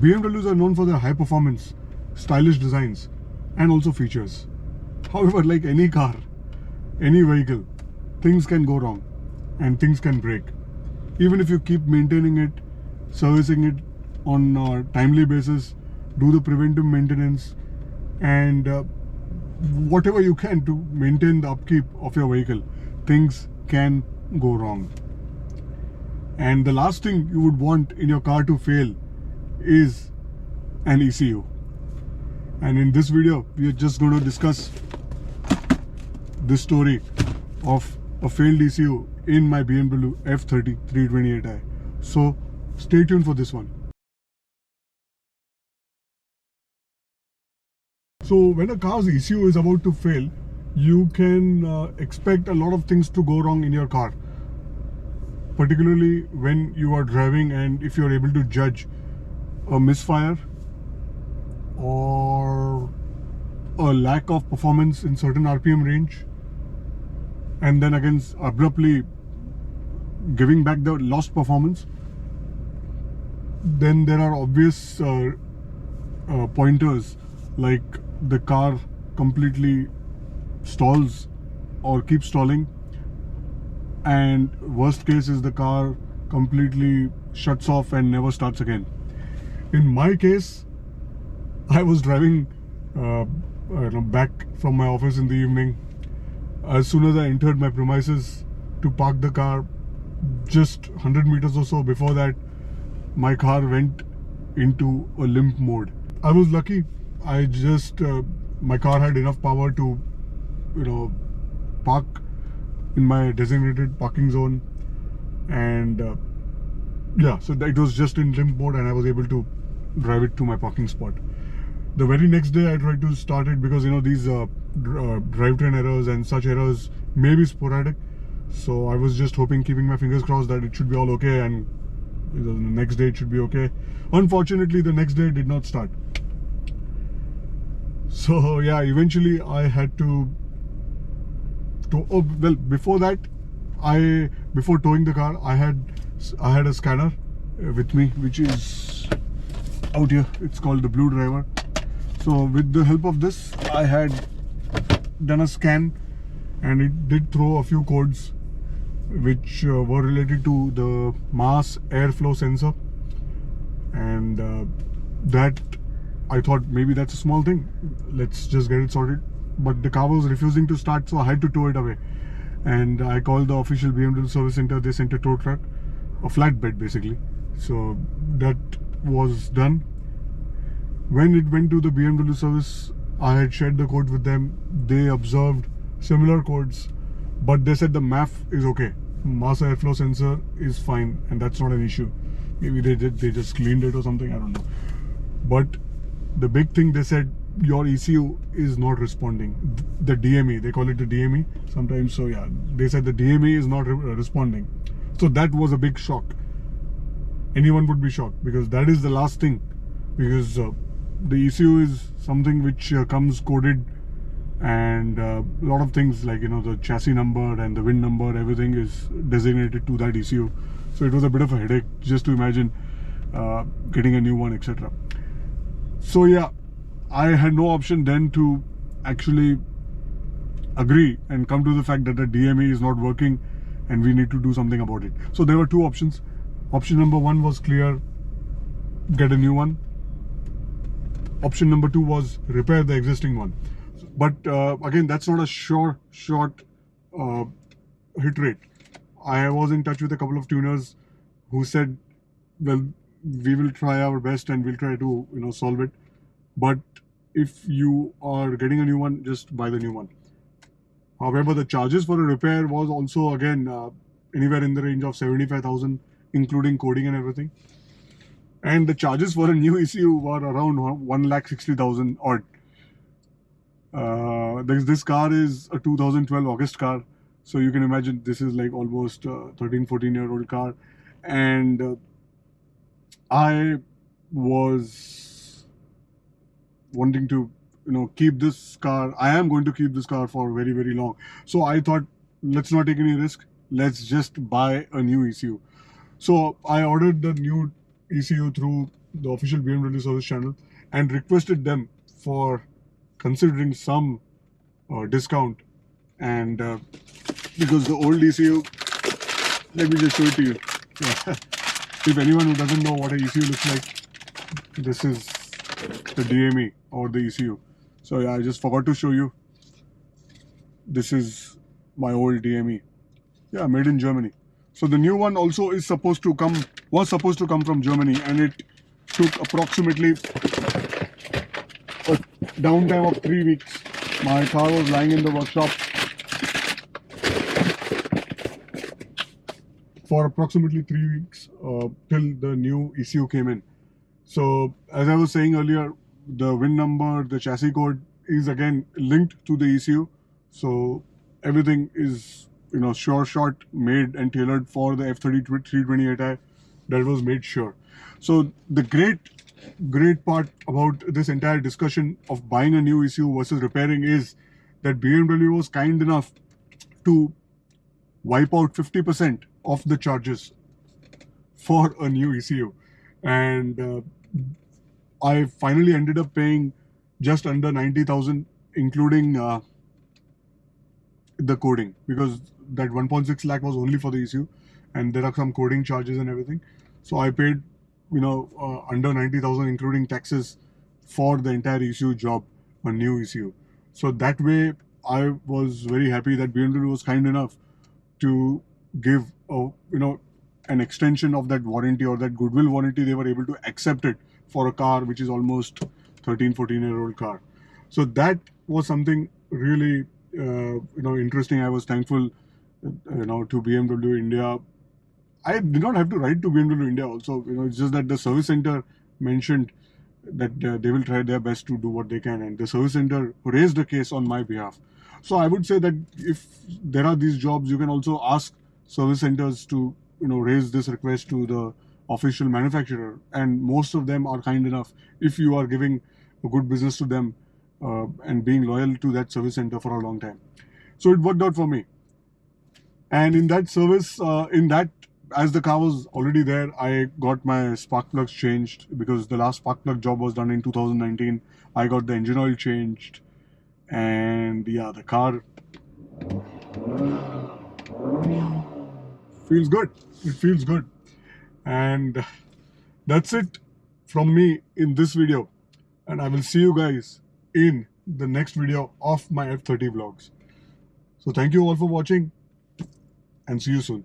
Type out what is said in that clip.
BMWs are known for their high performance, stylish designs, and also features. However, like any car, any vehicle, things can go wrong and things can break. Even if you keep maintaining it, servicing it on a timely basis, do the preventive maintenance, and whatever you can to maintain the upkeep of your vehicle, things can go wrong. And the last thing you would want in your car to fail is an ECU. And in this video, we are just going to discuss this story of a failed ECU in my BMW F30 328i. So stay tuned for this one. So when a car's ECU is about to fail, you can expect a lot of things to go wrong in your car, particularly when you are driving, and if you are able to judge a misfire or a lack of performance in certain RPM range, and then again abruptly giving back the lost performance, then there are obvious pointers like the car completely stalls or keeps stalling, and worst case is the car completely shuts off and never starts again. In my case, I was driving back from my office in the evening. As soon as I entered my premises to park the car, just 100 meters or so before that, my car went into a limp mode. I was lucky. I just my car had enough power to park in my designated parking zone, and yeah, so it was just in limp mode and I was able to drive it to my parking spot. The very next day I tried to start it because these drivetrain errors and such errors may be sporadic, so I was just hoping, keeping my fingers crossed, that it should be all okay and the next day it should be okay. Unfortunately, the next day it did not start. So yeah, eventually I had to before that, before towing the car, I had a scanner with me, which is out here. It's called the Blue Driver. So with the help of this, I had done a scan, and it did throw a few codes which were related to the mass airflow sensor, and that I thought maybe that's a small thing, let's just get it sorted. But the car was refusing to start, so I had to tow it away, and I called the official BMW service center. They sent a tow truck, a flatbed basically. So that was done. When it went to the BMW service, I had shared the codes with them. They observed similar codes, but they said the MAF is okay, mass airflow sensor is fine, and that's not an issue. Maybe they just cleaned it or something, I don't know. But the big thing, they said your ECU is not responding. The DME, they call it the DME sometimes. So yeah, they said the DME is not responding. So that was a big shock. Anyone would be shocked, because that is the last thing, because the ECU is something which comes coded, and a lot of things like the chassis number and the VIN number, everything is designated to that ECU. So it was a bit of a headache just to imagine getting a new one, etc. So yeah, I had no option then to actually agree and come to the fact that the DME is not working and we need to do something about it. So there were two options. Option number one was clear, get a new one. Option number two was repair the existing one. But again, that's not a short hit rate. I was in touch with a couple of tuners who said, well, we will try our best and we'll try to solve it, but if you are getting a new one, just buy the new one. However, the charges for a repair was also again anywhere in the range of 75,000, including coding and everything. And the charges for a new ECU were around 1,60,000 odd. This car is a 2012 August car, so you can imagine this is like almost 13-14-year-old car. And I was wanting to keep this car. I am going to keep this car for very, very long. So I thought, let's not take any risk. Let's just buy a new ECU. So I ordered the new ECU through the official BMW service channel and requested them for considering some discount. And because the old ECU, let me just show it to you. If anyone who doesn't know what an ECU looks like, this is the DME or the ECU. So yeah, I just forgot to show you. This is my old DME. Yeah, made in Germany. So the new one also was supposed to come from Germany, and it took approximately a downtime of 3 weeks. My car was lying in the workshop for approximately 3 weeks till the new ECU came in. So as I was saying earlier, the VIN number, the chassis code is again linked to the ECU. So everything is, you know, short made and tailored for the F30-328i. That was made sure. So the great part about this entire discussion of buying a new ECU versus repairing is that BMW was kind enough to wipe out 50% of the charges for a new ECU, and I finally ended up paying just under 90,000, including the coding, because that 1.6 lakh was only for the ECU, and there are some coding charges and everything. So I paid, you know, under 90,000, including taxes, for the entire ECU job, a new ECU. So that way, I was very happy that BMW was kind enough to give an extension of that warranty, or that goodwill warranty. They were able to accept it for a car which is almost 13-14-year-old car. So that was something really interesting. I was thankful to BMW India. I did not have to write to BMW India also. It's just that the service center mentioned that they will try their best to do what they can, and the service center raised a case on my behalf. So I would say that if there are these jobs, you can also ask service centers to raise this request to the official manufacturer, and most of them are kind enough, if you are giving a good business to them and being loyal to that service center for a long time. So it worked out for me. And in that service, as the car was already there, I got my spark plugs changed, because the last spark plug job was done in 2019. I got the engine oil changed, and yeah, the car feels good. It feels good. And that's it from me in this video, and I will see you guys in the next video of my F30 vlogs. So thank you all for watching, and see you soon.